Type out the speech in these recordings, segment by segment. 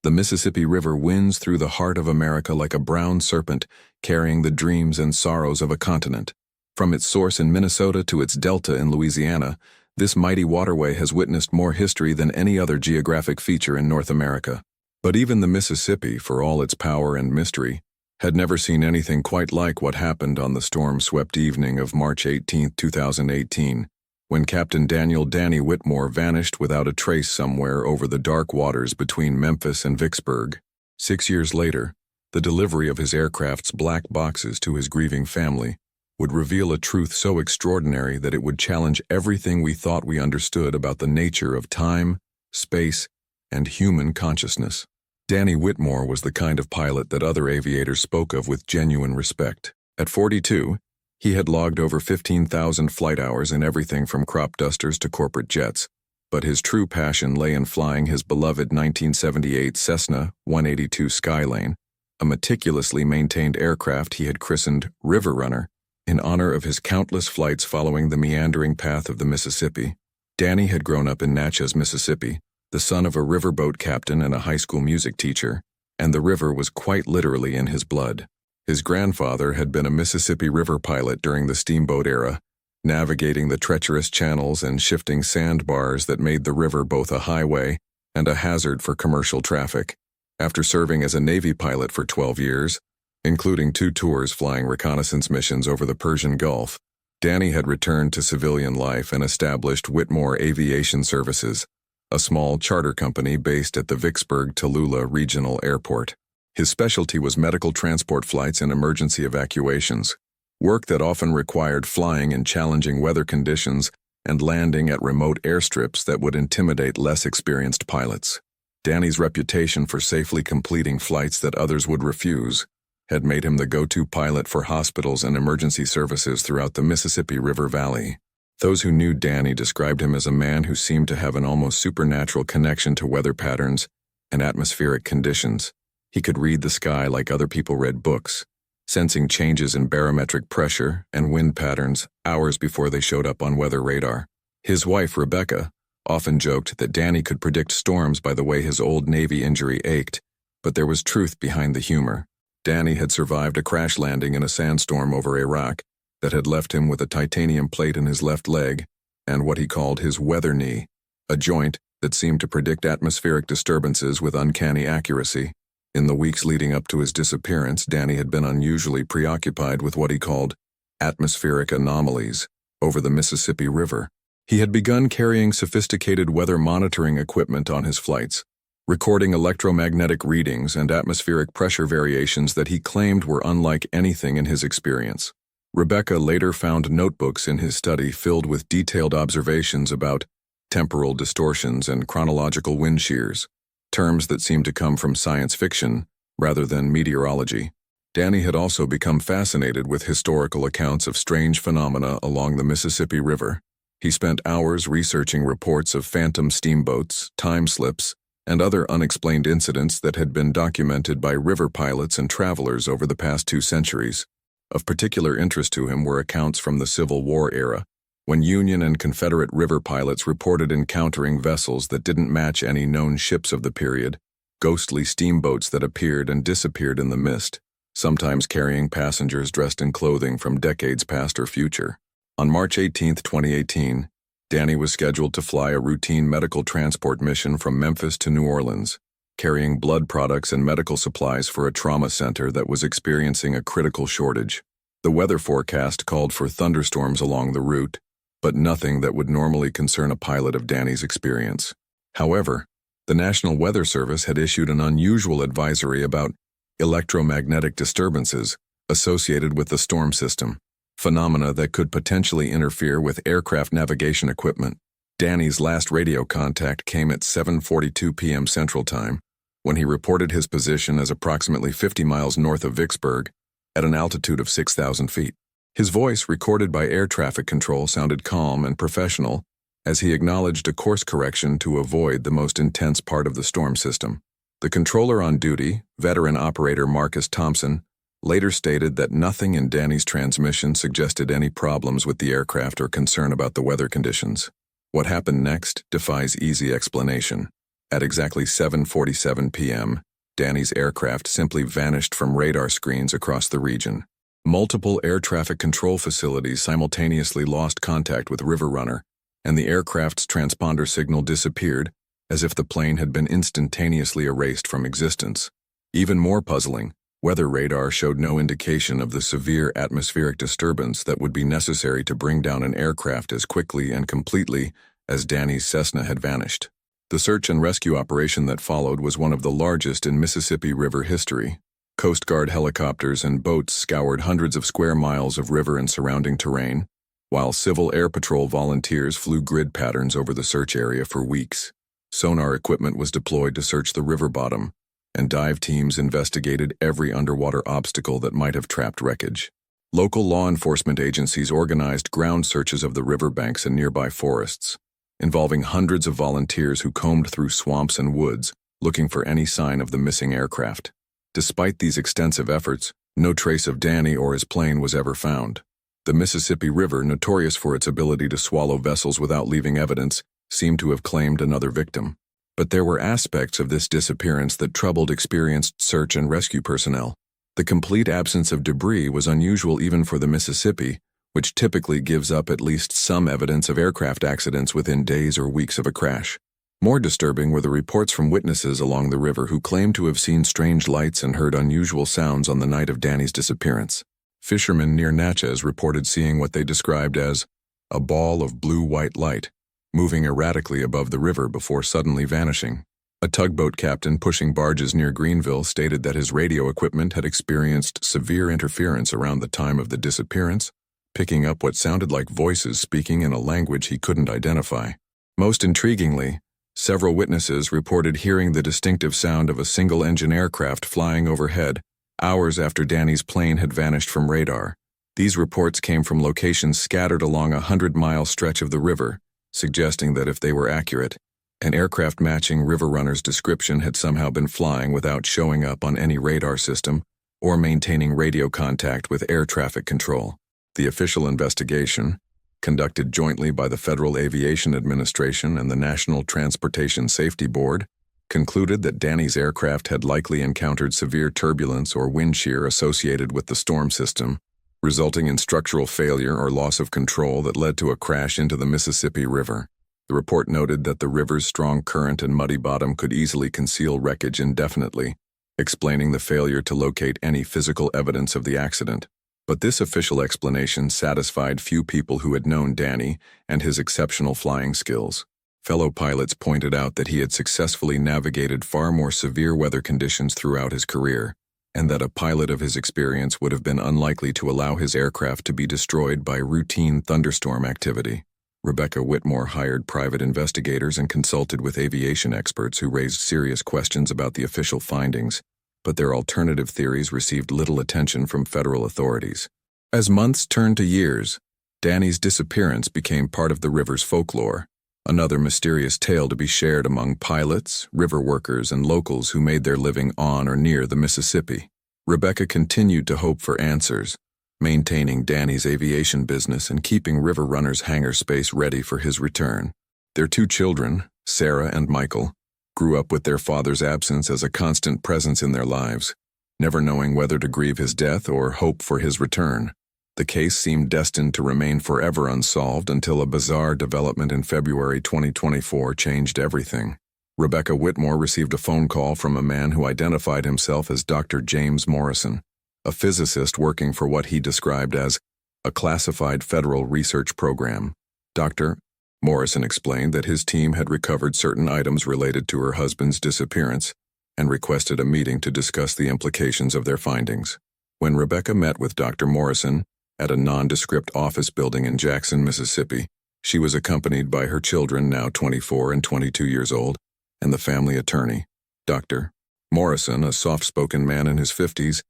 The Mississippi River winds through the heart of America like a brown serpent, carrying the dreams and sorrows of a continent. From its source in Minnesota to its delta in Louisiana, this mighty waterway has witnessed more history than any other geographic feature in North America. But even the Mississippi, for all its power and mystery, had never seen anything quite like what happened on the storm-swept evening of March 18, 2018, when Captain Daniel "Danny" Whitmore vanished without a trace somewhere over the dark waters between Memphis and Vicksburg. 6 years later, the delivery of his aircraft's black boxes to his grieving family would reveal a truth so extraordinary that it would challenge everything we thought we understood about the nature of time, space, and human consciousness. Danny Whitmore was the kind of pilot that other aviators spoke of with genuine respect. At 42, he had logged over 15,000 flight hours in everything from crop dusters to corporate jets, but his true passion lay in flying his beloved 1978 Cessna 182 Skylane, a meticulously maintained aircraft he had christened River Runner, in honor of his countless flights following the meandering path of the Mississippi. Danny had grown up in Natchez, Mississippi, the son of a riverboat captain and a high school music teacher, and the river was quite literally in his blood. His grandfather had been a Mississippi River pilot during the steamboat era, navigating the treacherous channels and shifting sandbars that made the river both a highway and a hazard for commercial traffic. After serving as a Navy pilot for 12 years, including 2 tours flying reconnaissance missions over the Persian Gulf, Danny had returned to civilian life and established Whitmore Aviation Services, a small charter company based at the Vicksburg-Tallulah Regional Airport. His specialty was medical transport flights and emergency evacuations, work that often required flying in challenging weather conditions and landing at remote airstrips that would intimidate less experienced pilots. Danny's reputation for safely completing flights that others would refuse had made him the go-to pilot for hospitals and emergency services throughout the Mississippi River Valley. Those who knew Danny described him as a man who seemed to have an almost supernatural connection to weather patterns and atmospheric conditions. He could read the sky like other people read books, sensing changes in barometric pressure and wind patterns hours before they showed up on weather radar. His wife, Rebecca, often joked that Danny could predict storms by the way his old Navy injury ached, but there was truth behind the humor. Danny had survived a crash landing in a sandstorm over Iraq that had left him with a titanium plate in his left leg and what he called his weather knee, a joint that seemed to predict atmospheric disturbances with uncanny accuracy. In the weeks leading up to his disappearance, Danny had been unusually preoccupied with what he called atmospheric anomalies over the Mississippi River. He had begun carrying sophisticated weather monitoring equipment on his flights, recording electromagnetic readings and atmospheric pressure variations that he claimed were unlike anything in his experience. Rebecca later found notebooks in his study filled with detailed observations about temporal distortions and chronological wind shears, terms that seemed to come from science fiction rather than meteorology. Danny had also become fascinated with historical accounts of strange phenomena along the Mississippi River. He spent hours researching reports of phantom steamboats, time slips, and other unexplained incidents that had been documented by river pilots and travelers over the past 2 centuries. Of particular interest to him were accounts from the Civil War era, when Union and Confederate river pilots reported encountering vessels that didn't match any known ships of the period, ghostly steamboats that appeared and disappeared in the mist, sometimes carrying passengers dressed in clothing from decades past or future. On March 18, 2018, Danny was scheduled to fly a routine medical transport mission from Memphis to New Orleans, carrying blood products and medical supplies for a trauma center that was experiencing a critical shortage. The weather forecast called for thunderstorms along the route, but nothing that would normally concern a pilot of Danny's experience. However, the National Weather Service had issued an unusual advisory about electromagnetic disturbances associated with the storm system, phenomena that could potentially interfere with aircraft navigation equipment. Danny's last radio contact came at 7:42 p.m. Central Time, when he reported his position as approximately 50 miles north of Vicksburg, at an altitude of 6,000 feet. His voice, recorded by air traffic control, sounded calm and professional as he acknowledged a course correction to avoid the most intense part of the storm system. The controller on duty, veteran operator Marcus Thompson, later stated that nothing in Danny's transmission suggested any problems with the aircraft or concern about the weather conditions. What happened next defies easy explanation. At exactly 7:47 p.m., Danny's aircraft simply vanished from radar screens across the region. Multiple air traffic control facilities simultaneously lost contact with River Runner, and the aircraft's transponder signal disappeared, as if the plane had been instantaneously erased from existence. Even more puzzling, weather radar showed no indication of the severe atmospheric disturbance that would be necessary to bring down an aircraft as quickly and completely as Danny's Cessna had vanished. The search and rescue operation that followed was one of the largest in Mississippi River history. Coast Guard helicopters and boats scoured hundreds of square miles of river and surrounding terrain, while Civil Air Patrol volunteers flew grid patterns over the search area for weeks. Sonar equipment was deployed to search the river bottom, and dive teams investigated every underwater obstacle that might have trapped wreckage. Local law enforcement agencies organized ground searches of the riverbanks and nearby forests, involving hundreds of volunteers who combed through swamps and woods, looking for any sign of the missing aircraft. Despite these extensive efforts, no trace of Danny or his plane was ever found. The Mississippi River, notorious for its ability to swallow vessels without leaving evidence, seemed to have claimed another victim. But there were aspects of this disappearance that troubled experienced search and rescue personnel. The complete absence of debris was unusual even for the Mississippi, which typically gives up at least some evidence of aircraft accidents within days or weeks of a crash. More disturbing were the reports from witnesses along the river who claimed to have seen strange lights and heard unusual sounds on the night of Danny's disappearance. Fishermen near Natchez reported seeing what they described as a ball of blue-white light, moving erratically above the river before suddenly vanishing. A tugboat captain pushing barges near Greenville stated that his radio equipment had experienced severe interference around the time of the disappearance, picking up what sounded like voices speaking in a language he couldn't identify. Most intriguingly, several witnesses reported hearing the distinctive sound of a single-engine aircraft flying overhead hours after Danny's plane had vanished from radar. These reports came from locations scattered along a 100-mile stretch of the river, suggesting that if they were accurate, an aircraft matching River Runner's description had somehow been flying without showing up on any radar system or maintaining radio contact with air traffic control. The official investigation, conducted jointly by the Federal Aviation Administration and the National Transportation Safety Board, concluded that Danny's aircraft had likely encountered severe turbulence or wind shear associated with the storm system, resulting in structural failure or loss of control that led to a crash into the Mississippi River. The report noted that the river's strong current and muddy bottom could easily conceal wreckage indefinitely, explaining the failure to locate any physical evidence of the accident. But this official explanation satisfied few people who had known Danny and his exceptional flying skills. Fellow pilots pointed out that he had successfully navigated far more severe weather conditions throughout his career, and that a pilot of his experience would have been unlikely to allow his aircraft to be destroyed by routine thunderstorm activity. Rebecca Whitmore hired private investigators and consulted with aviation experts who raised serious questions about the official findings, but their alternative theories received little attention from federal authorities. As months turned to years, Danny's disappearance became part of the river's folklore, another mysterious tale to be shared among pilots, river workers, and locals who made their living on or near the Mississippi. Rebecca continued to hope for answers, maintaining Danny's aviation business and keeping River Runner's hangar space ready for his return. Their two children, Sarah and Michael, grew up with their father's absence as a constant presence in their lives, never knowing whether to grieve his death or hope for his return. The case seemed destined to remain forever unsolved until a bizarre development in February 2024 changed everything. Rebecca Whitmore received a phone call from a man who identified himself as Dr. James Morrison, a physicist working for what he described as a classified federal research program. Dr. Morrison explained that his team had recovered certain items related to her husband's disappearance and requested a meeting to discuss the implications of their findings. When Rebecca met with Dr. Morrison at a nondescript office building in Jackson, Mississippi, she was accompanied by her children, now 24 and 22 years old, and the family attorney. Dr. Morrison, a soft-spoken man in his 50s,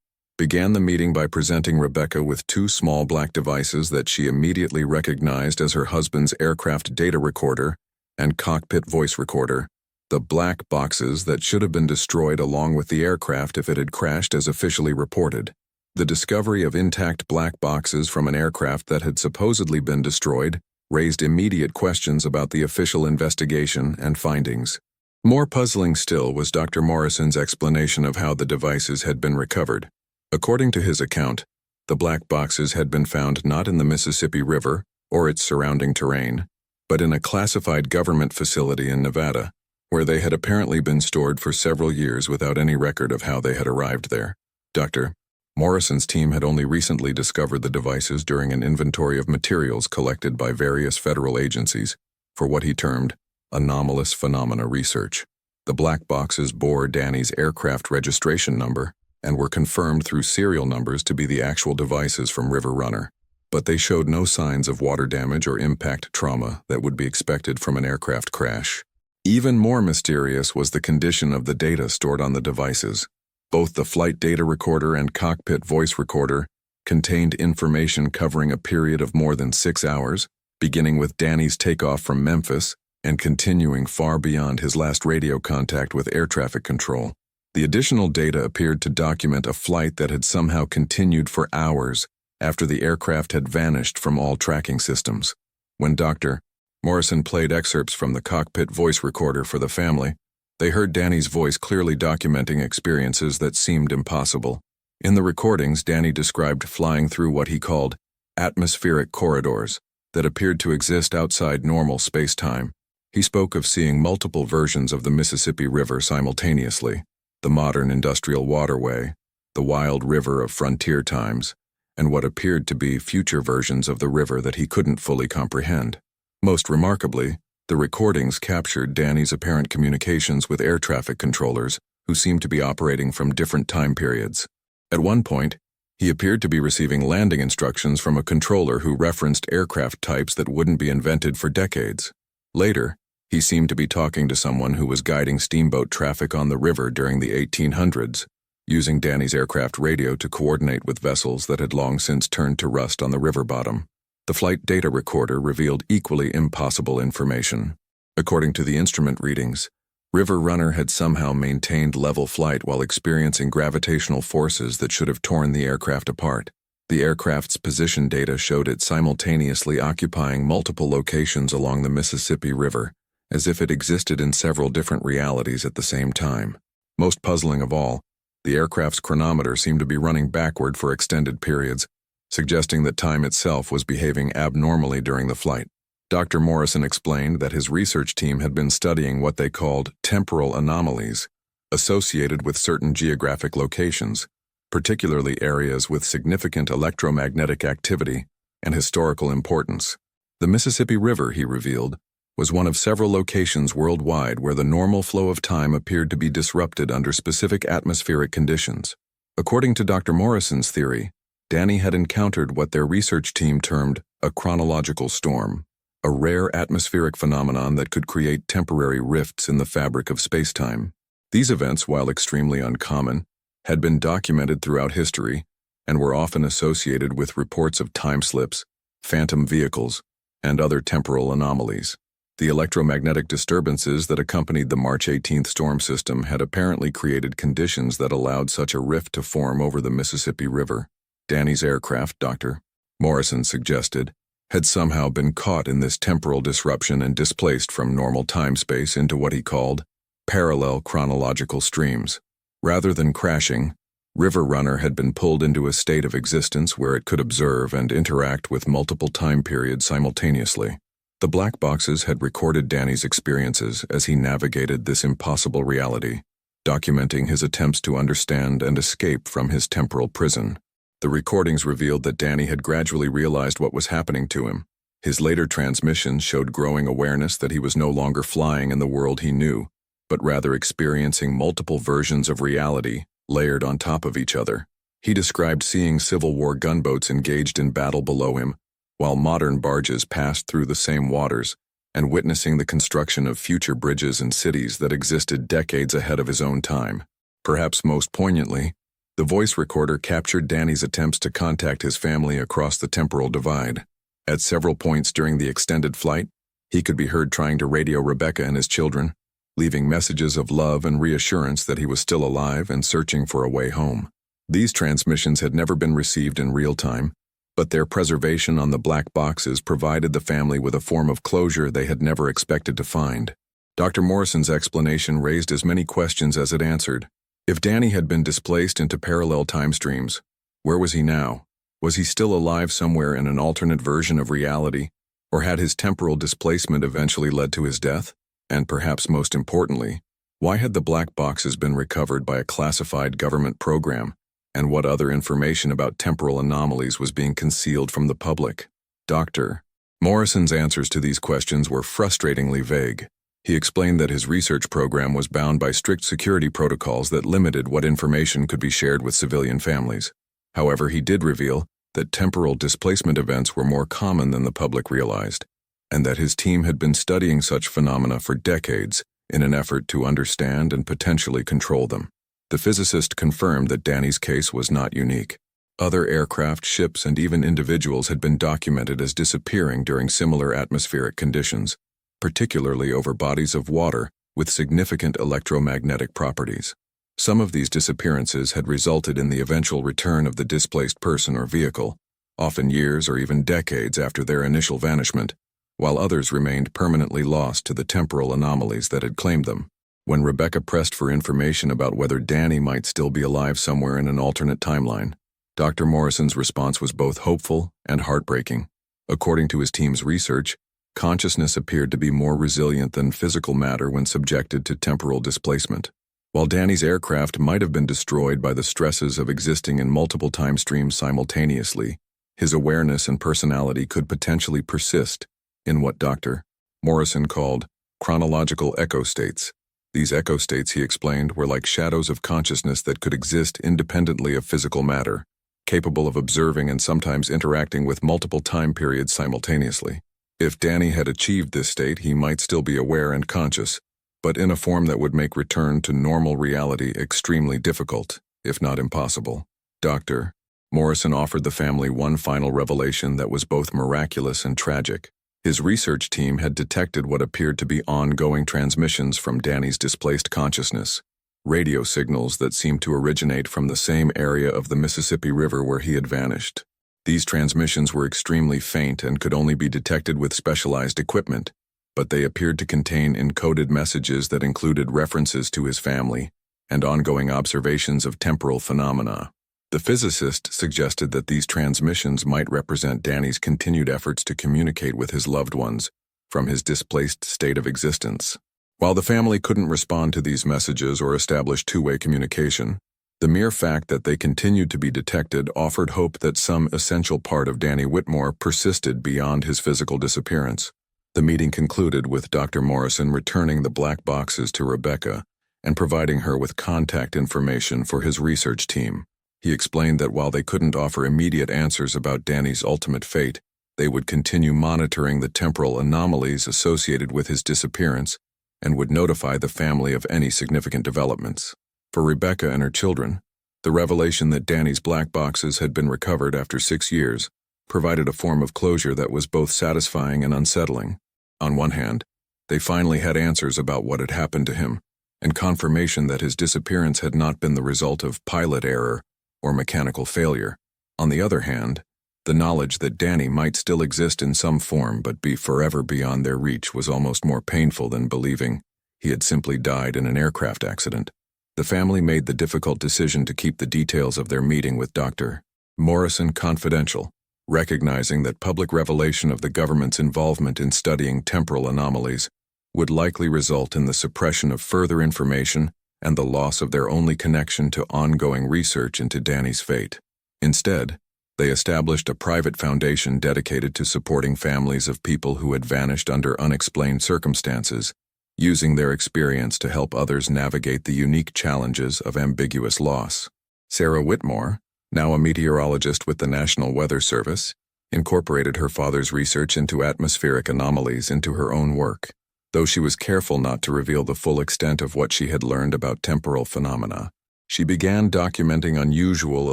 began the meeting by presenting Rebecca with two small black devices that she immediately recognized as her husband's aircraft data recorder and cockpit voice recorder, the black boxes that should have been destroyed along with the aircraft if it had crashed as officially reported. The discovery of intact black boxes from an aircraft that had supposedly been destroyed raised immediate questions about the official investigation and findings. More puzzling still was Dr. Morrison's explanation of how the devices had been recovered. According to his account, the black boxes had been found not in the Mississippi River or its surrounding terrain, but in a classified government facility in Nevada, where they had apparently been stored for several years without any record of how they had arrived there. Dr. Morrison's team had only recently discovered the devices during an inventory of materials collected by various federal agencies for what he termed anomalous phenomena research. The black boxes bore Danny's aircraft registration number and were confirmed through serial numbers to be the actual devices from River Runner, but they showed no signs of water damage or impact trauma that would be expected from an aircraft crash. Even more mysterious was the condition of the data stored on the devices. Both the flight data recorder and cockpit voice recorder contained information covering a period of more than 6 hours, beginning with Danny's takeoff from Memphis and continuing far beyond his last radio contact with air traffic control. The additional data appeared to document a flight that had somehow continued for hours after the aircraft had vanished from all tracking systems. When Dr. Morrison played excerpts from the cockpit voice recorder for the family, they heard Danny's voice clearly documenting experiences that seemed impossible. In the recordings, Danny described flying through what he called atmospheric corridors that appeared to exist outside normal space-time. He spoke of seeing multiple versions of the Mississippi River simultaneously: the modern industrial waterway, the wild river of frontier times, and what appeared to be future versions of the river that he couldn't fully comprehend. Most remarkably, the recordings captured Danny's apparent communications with air traffic controllers who seemed to be operating from different time periods. At one point, he appeared to be receiving landing instructions from a controller who referenced aircraft types that wouldn't be invented for decades. Later, he seemed to be talking to someone who was guiding steamboat traffic on the river during the 1800s, using Danny's aircraft radio to coordinate with vessels that had long since turned to rust on the river bottom. The flight data recorder revealed equally impossible information. According to the instrument readings, River Runner had somehow maintained level flight while experiencing gravitational forces that should have torn the aircraft apart. The aircraft's position data showed it simultaneously occupying multiple locations along the Mississippi River, as if it existed in several different realities at the same time. Most puzzling of all, the aircraft's chronometer seemed to be running backward for extended periods, suggesting that time itself was behaving abnormally during the flight. Dr. Morrison explained that his research team had been studying what they called temporal anomalies, associated with certain geographic locations, particularly areas with significant electromagnetic activity and historical importance. The Mississippi River, he revealed, was one of several locations worldwide where the normal flow of time appeared to be disrupted under specific atmospheric conditions. According to Dr. Morrison's theory, Danny had encountered what their research team termed a chronological storm, a rare atmospheric phenomenon that could create temporary rifts in the fabric of spacetime. These events, while extremely uncommon, had been documented throughout history and were often associated with reports of time slips, phantom vehicles, and other temporal anomalies. The electromagnetic disturbances that accompanied the March 18th storm system had apparently created conditions that allowed such a rift to form over the Mississippi River. Danny's aircraft, Dr. Morrison suggested, had somehow been caught in this temporal disruption and displaced from normal time-space into what he called parallel chronological streams. Rather than crashing, River Runner had been pulled into a state of existence where it could observe and interact with multiple time periods simultaneously. The black boxes had recorded Danny's experiences as he navigated this impossible reality, documenting his attempts to understand and escape from his temporal prison. The recordings revealed that Danny had gradually realized what was happening to him. His later transmissions showed growing awareness that he was no longer flying in the world he knew, but rather experiencing multiple versions of reality layered on top of each other. He described seeing Civil War gunboats engaged in battle below him, while modern barges passed through the same waters, and witnessing the construction of future bridges and cities that existed decades ahead of his own time. Perhaps most poignantly, the voice recorder captured Danny's attempts to contact his family across the temporal divide. At several points during the extended flight, he could be heard trying to radio Rebecca and his children, leaving messages of love and reassurance that he was still alive and searching for a way home. These transmissions had never been received in real time, but their preservation on the black boxes provided the family with a form of closure they had never expected to find. Dr. Morrison's explanation raised as many questions as it answered. If Danny had been displaced into parallel time streams, where was he now? Was he still alive somewhere in an alternate version of reality, or had his temporal displacement eventually led to his death? And perhaps most importantly, why had the black boxes been recovered by a classified government program, and what other information about temporal anomalies was being concealed from the public? Dr. Morrison's answers to these questions were frustratingly vague. He explained that his research program was bound by strict security protocols that limited what information could be shared with civilian families. However, he did reveal that temporal displacement events were more common than the public realized, and that his team had been studying such phenomena for decades in an effort to understand and potentially control them. The physicist confirmed that Danny's case was not unique. Other aircraft, ships, and even individuals had been documented as disappearing during similar atmospheric conditions, particularly over bodies of water with significant electromagnetic properties. Some of these disappearances had resulted in the eventual return of the displaced person or vehicle, often years or even decades after their initial vanishment, while others remained permanently lost to the temporal anomalies that had claimed them. When Rebecca pressed for information about whether Danny might still be alive somewhere in an alternate timeline, Dr. Morrison's response was both hopeful and heartbreaking. According to his team's research, consciousness appeared to be more resilient than physical matter when subjected to temporal displacement. While Danny's aircraft might have been destroyed by the stresses of existing in multiple time streams simultaneously, his awareness and personality could potentially persist in what Dr. Morrison called chronological echo states. These echo states, he explained, were like shadows of consciousness that could exist independently of physical matter, capable of observing and sometimes interacting with multiple time periods simultaneously. If Danny had achieved this state, he might still be aware and conscious, but in a form that would make return to normal reality extremely difficult, if not impossible. Dr. Morrison offered the family one final revelation that was both miraculous and tragic. His research team had detected what appeared to be ongoing transmissions from Danny's displaced consciousness, radio signals that seemed to originate from the same area of the Mississippi River where he had vanished. These transmissions were extremely faint and could only be detected with specialized equipment, but they appeared to contain encoded messages that included references to his family and ongoing observations of temporal phenomena. The physicist suggested that these transmissions might represent Danny's continued efforts to communicate with his loved ones from his displaced state of existence. While the family couldn't respond to these messages or establish two-way communication, the mere fact that they continued to be detected offered hope that some essential part of Danny Whitmore persisted beyond his physical disappearance. The meeting concluded with Dr. Morrison returning the black boxes to Rebecca and providing her with contact information for his research team. He explained that while they couldn't offer immediate answers about Danny's ultimate fate, they would continue monitoring the temporal anomalies associated with his disappearance and would notify the family of any significant developments. For Rebecca and her children, the revelation that Danny's black boxes had been recovered after 6 years provided a form of closure that was both satisfying and unsettling. On one hand, they finally had answers about what had happened to him, and confirmation that his disappearance had not been the result of pilot error or mechanical failure. On the other hand, the knowledge that Danny might still exist in some form but be forever beyond their reach was almost more painful than believing he had simply died in an aircraft accident. The family made the difficult decision to keep the details of their meeting with Dr. Morrison confidential, recognizing that public revelation of the government's involvement in studying temporal anomalies would likely result in the suppression of further information and the loss of their only connection to ongoing research into Danny's fate. Instead, they established a private foundation dedicated to supporting families of people who had vanished under unexplained circumstances, using their experience to help others navigate the unique challenges of ambiguous loss. Sarah Whitmore, now a meteorologist with the National Weather Service, incorporated her father's research into atmospheric anomalies into her own work, though she was careful not to reveal the full extent of what she had learned about temporal phenomena. She began documenting unusual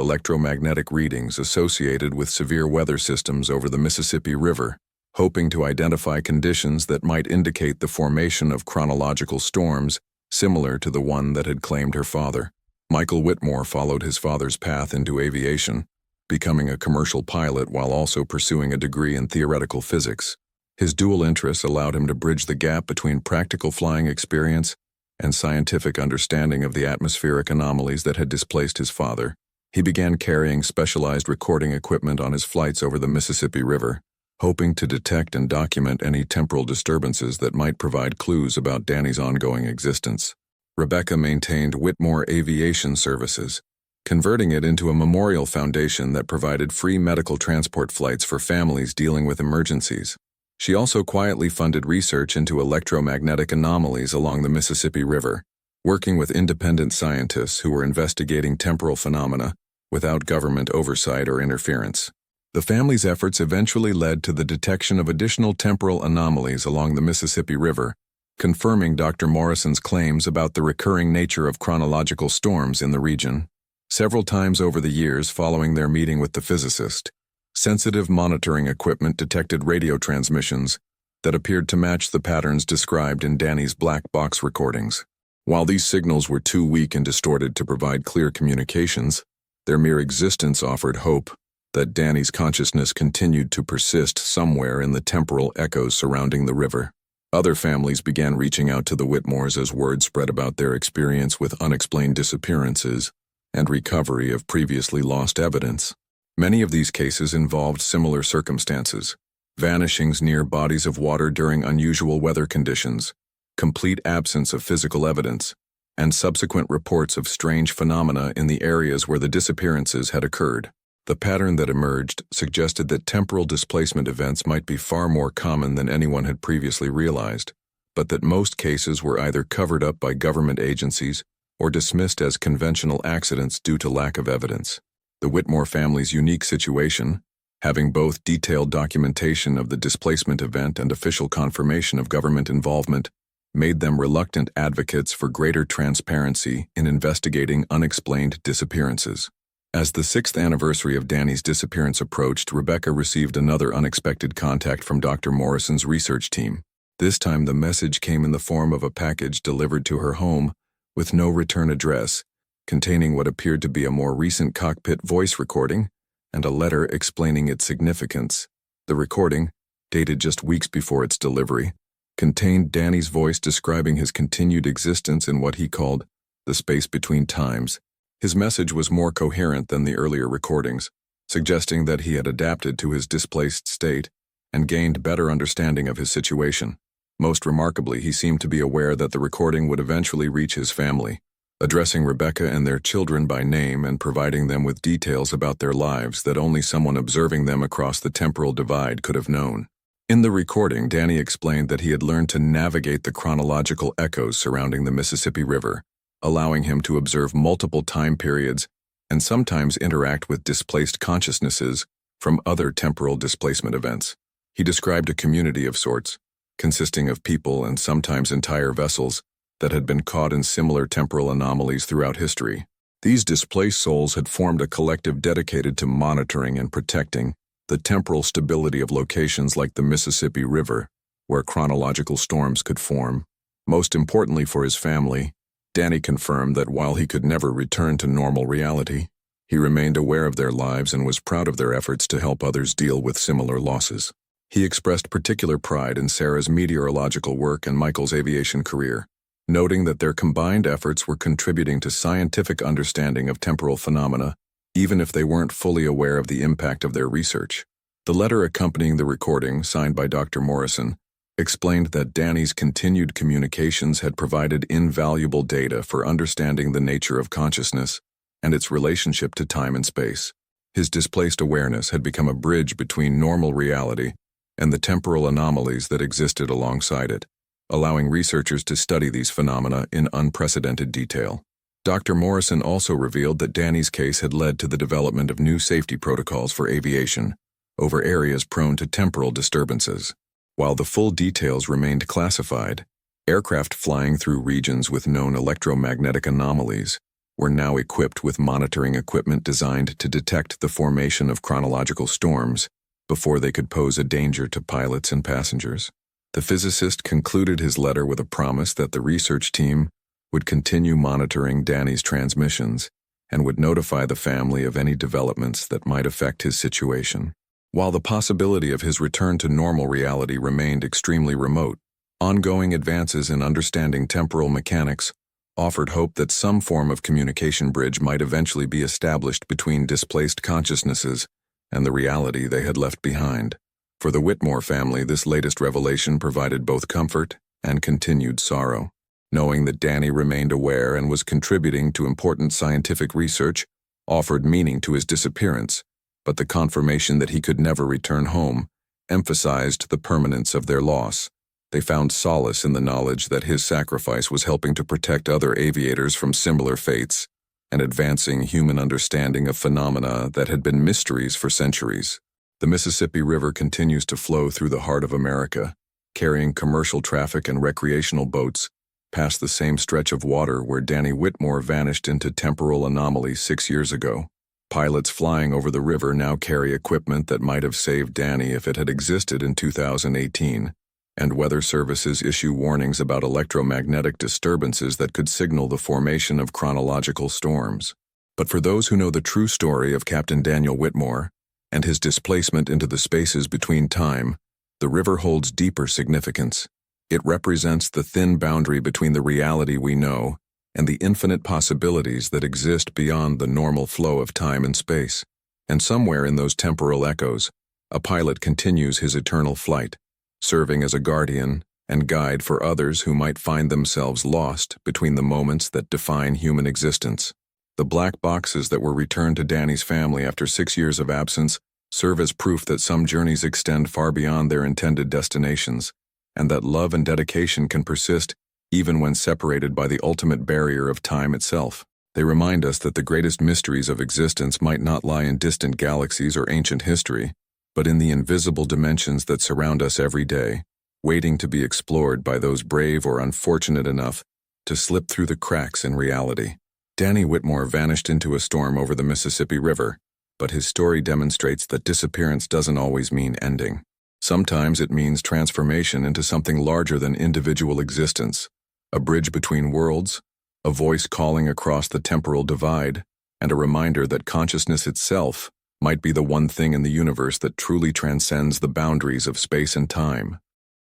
electromagnetic readings associated with severe weather systems over the Mississippi River, hoping to identify conditions that might indicate the formation of chronological storms similar to the one that had claimed her father. Michael Whitmore followed his father's path into aviation, becoming a commercial pilot while also pursuing a degree in theoretical physics. His dual interests allowed him to bridge the gap between practical flying experience and scientific understanding of the atmospheric anomalies that had displaced his father. He began carrying specialized recording equipment on his flights over the Mississippi River, hoping to detect and document any temporal disturbances that might provide clues about Danny's ongoing existence. Rebecca maintained Whitmore Aviation Services, converting it into a memorial foundation that provided free medical transport flights for families dealing with emergencies. She also quietly funded research into electromagnetic anomalies along the Mississippi River, working with independent scientists who were investigating temporal phenomena without government oversight or interference. The family's efforts eventually led to the detection of additional temporal anomalies along the Mississippi River, confirming Dr. Morrison's claims about the recurring nature of chronological storms in the region. Several times over the years following their meeting with the physicist, sensitive monitoring equipment detected radio transmissions that appeared to match the patterns described in Danny's black box recordings. While these signals were too weak and distorted to provide clear communications, their mere existence offered hope that Danny's consciousness continued to persist somewhere in the temporal echoes surrounding the river. Other families began reaching out to the Whitmores as word spread about their experience with unexplained disappearances and recovery of previously lost evidence. Many of these cases involved similar circumstances: vanishings near bodies of water during unusual weather conditions, complete absence of physical evidence, and subsequent reports of strange phenomena in the areas where the disappearances had occurred. The pattern that emerged suggested that temporal displacement events might be far more common than anyone had previously realized, but that most cases were either covered up by government agencies or dismissed as conventional accidents due to lack of evidence. The Whitmore family's unique situation, having both detailed documentation of the displacement event and official confirmation of government involvement, made them reluctant advocates for greater transparency in investigating unexplained disappearances. As the 6th anniversary of Danny's disappearance approached, Rebecca received another unexpected contact from Dr. Morrison's research team. This time the message came in the form of a package delivered to her home with no return address, containing what appeared to be a more recent cockpit voice recording and a letter explaining its significance. The recording, dated just weeks before its delivery, contained Danny's voice describing his continued existence in what he called the space between times. His message was more coherent than the earlier recordings, suggesting that he had adapted to his displaced state and gained better understanding of his situation. Most remarkably, he seemed to be aware that the recording would eventually reach his family, addressing Rebecca and their children by name and providing them with details about their lives that only someone observing them across the temporal divide could have known. In the recording, Danny explained that he had learned to navigate the chronological echoes surrounding the Mississippi River, allowing him to observe multiple time periods and sometimes interact with displaced consciousnesses from other temporal displacement events. He described a community of sorts, consisting of people and sometimes entire vessels that had been caught in similar temporal anomalies throughout history. These displaced souls had formed a collective dedicated to monitoring and protecting the temporal stability of locations like the Mississippi River, where chronological storms could form. Most importantly for his family, Danny confirmed that while he could never return to normal reality, he remained aware of their lives and was proud of their efforts to help others deal with similar losses. He expressed particular pride in Sarah's meteorological work and Michael's aviation career, noting that their combined efforts were contributing to scientific understanding of temporal phenomena, even if they weren't fully aware of the impact of their research. The letter accompanying the recording, signed by Dr. Morrison, explained that Danny's continued communications had provided invaluable data for understanding the nature of consciousness and its relationship to time and space. His displaced awareness had become a bridge between normal reality and the temporal anomalies that existed alongside it, allowing researchers to study these phenomena in unprecedented detail. Dr. Morrison also revealed that Danny's case had led to the development of new safety protocols for aviation over areas prone to temporal disturbances. While the full details remained classified, aircraft flying through regions with known electromagnetic anomalies were now equipped with monitoring equipment designed to detect the formation of chronological storms before they could pose a danger to pilots and passengers. The physicist concluded his letter with a promise that the research team would continue monitoring Danny's transmissions and would notify the family of any developments that might affect his situation. While the possibility of his return to normal reality remained extremely remote, ongoing advances in understanding temporal mechanics offered hope that some form of communication bridge might eventually be established between displaced consciousnesses and the reality they had left behind. For the Whitmore family, this latest revelation provided both comfort and continued sorrow. Knowing that Danny remained aware and was contributing to important scientific research offered meaning to his disappearance, but the confirmation that he could never return home emphasized the permanence of their loss. They found solace in the knowledge that his sacrifice was helping to protect other aviators from similar fates and advancing human understanding of phenomena that had been mysteries for centuries. The Mississippi River continues to flow through the heart of America, carrying commercial traffic and recreational boats past the same stretch of water where Danny Whitmore vanished into temporal anomaly 6 years ago. Pilots flying over the river now carry equipment that might have saved Danny if it had existed in 2018, and weather services issue warnings about electromagnetic disturbances that could signal the formation of chronological storms. But for those who know the true story of Captain Daniel Whitmore and his displacement into the spaces between time, the river holds deeper significance. It represents the thin boundary between the reality we know and the infinite possibilities that exist beyond the normal flow of time and space. And somewhere in those temporal echoes, a pilot continues his eternal flight, serving as a guardian and guide for others who might find themselves lost between the moments that define human existence. The black boxes that were returned to Danny's family after 6 years of absence serve as proof that some journeys extend far beyond their intended destinations, and that love and dedication can persist even when separated by the ultimate barrier of time itself. They remind us that the greatest mysteries of existence might not lie in distant galaxies or ancient history, but in the invisible dimensions that surround us every day, waiting to be explored by those brave or unfortunate enough to slip through the cracks in reality. Danny Whitmore vanished into a storm over the Mississippi River, but his story demonstrates that disappearance doesn't always mean ending. Sometimes it means transformation into something larger than individual existence, a bridge between worlds, a voice calling across the temporal divide, and a reminder that consciousness itself might be the one thing in the universe that truly transcends the boundaries of space and time.